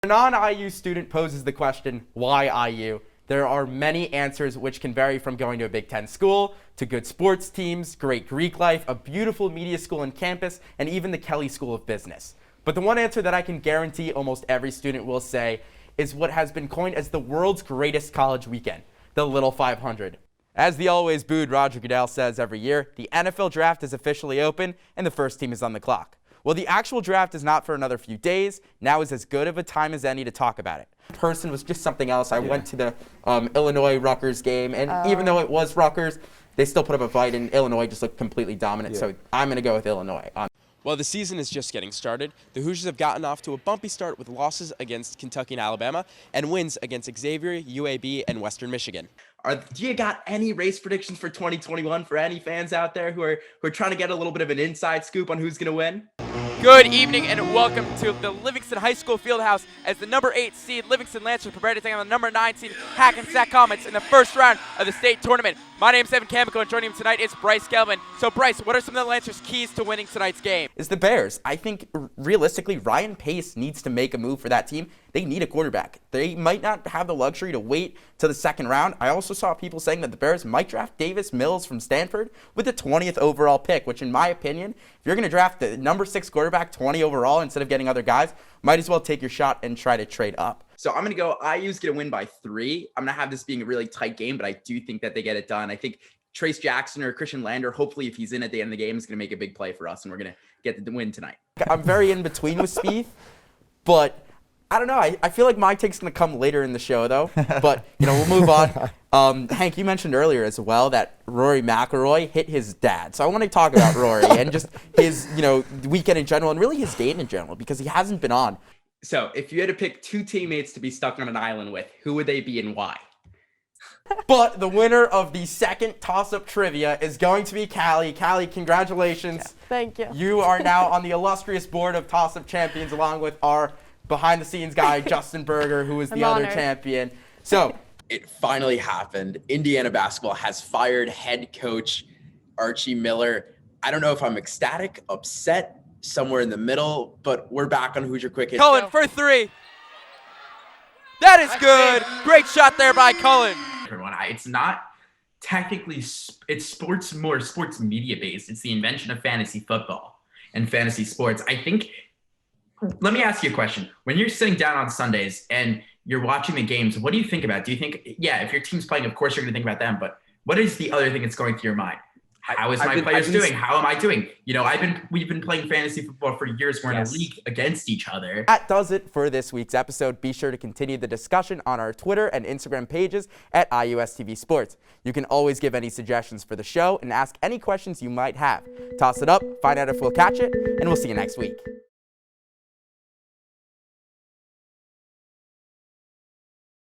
A non-IU student poses the question, why IU? There are many answers which can vary from going to a Big Ten school, to good sports teams, great Greek life, a beautiful media school and campus, and even the Kelley School of Business. But the one answer that I can guarantee almost every student will say is what has been coined as the world's greatest college weekend, the Little 500. As the always booed Roger Goodell says every year, the NFL draft is officially open and the first team is on the clock. Well, the actual draft is not for another few days. Now is as good of a time as any to talk about it. Person was just something else. I went to the Illinois-Rutgers game, and even though it was Rutgers, they still put up a fight, and Illinois just looked completely dominant. So I'm going to go with Illinois. Well, the season is just getting started. The Hoosiers have gotten off to a bumpy start with losses against Kentucky and Alabama and wins against Xavier, UAB, and Western Michigan. Do you got any race predictions for 2021 for any fans out there who are trying to get a little bit of an inside scoop on who's going to win? Good evening and welcome to the Livingston High School Fieldhouse as the number 8 seed Livingston Lancers prepare to take on the number 9 seed Hackensack Comets in the first round of the state tournament. My name is Evan Kamikow and joining him tonight is Bryce Gelman. So Bryce, what are some of the Lancers' keys to winning tonight's game? Is the Bears. I think realistically Ryan Pace needs to make a move for that team. They need a quarterback. They might not have the luxury to wait to the second round. I also saw people saying that the Bears might draft Davis Mills from Stanford with the 20th overall pick, which in my opinion, if you're going to draft the number 6 quarterback 20 overall instead of getting other guys, might as well take your shot and try to trade up. So I'm going to go IU's going to win by 3. I'm going to have this being a really tight game, but I do think that they get it done. I think Trace Jackson or Christian Lander, hopefully if he's in at the end of the game, is going to make a big play for us, and we're going to get the win tonight. I'm very in between with Spieth, but I don't know. I feel like my take's going to come later in the show, though. But, we'll move on. Hank, you mentioned earlier as well that Rory McIlroy hit his dad. So I want to talk about Rory and just his, weekend in general and really his date in general because he hasn't been on. So if you had to pick 2 teammates to be stuck on an island with, who would they be and why? But the winner of the second toss-up trivia is going to be Callie. Callie, congratulations. Yeah, thank you. You are now on the illustrious board of toss-up champions along with our behind-the-scenes guy, Justin Berger, who is the other champion. So it finally happened. Indiana basketball has fired head coach Archie Miller. I don't know if I'm ecstatic, upset, somewhere in the middle, but we're back on Hoosier Quick Hits. Cullen for 3. That is good. Great shot there by Cullen. It's not technically, it's more sports media based. It's the invention of fantasy football and fantasy sports. I think, let me ask you a question. When you're sitting down on Sundays and you're watching the games, what do you think about? Do you think, if your team's playing, of course you're going to think about them, but what is the other thing that's going through your mind? How is my players doing? How am I doing? We've been playing fantasy football for years. We're in a league against each other. That does it for this week's episode. Be sure to continue the discussion on our Twitter and Instagram pages at IUSTV Sports. You can always give any suggestions for the show and ask any questions you might have. Toss it up, find out if we'll catch it, and we'll see you next week.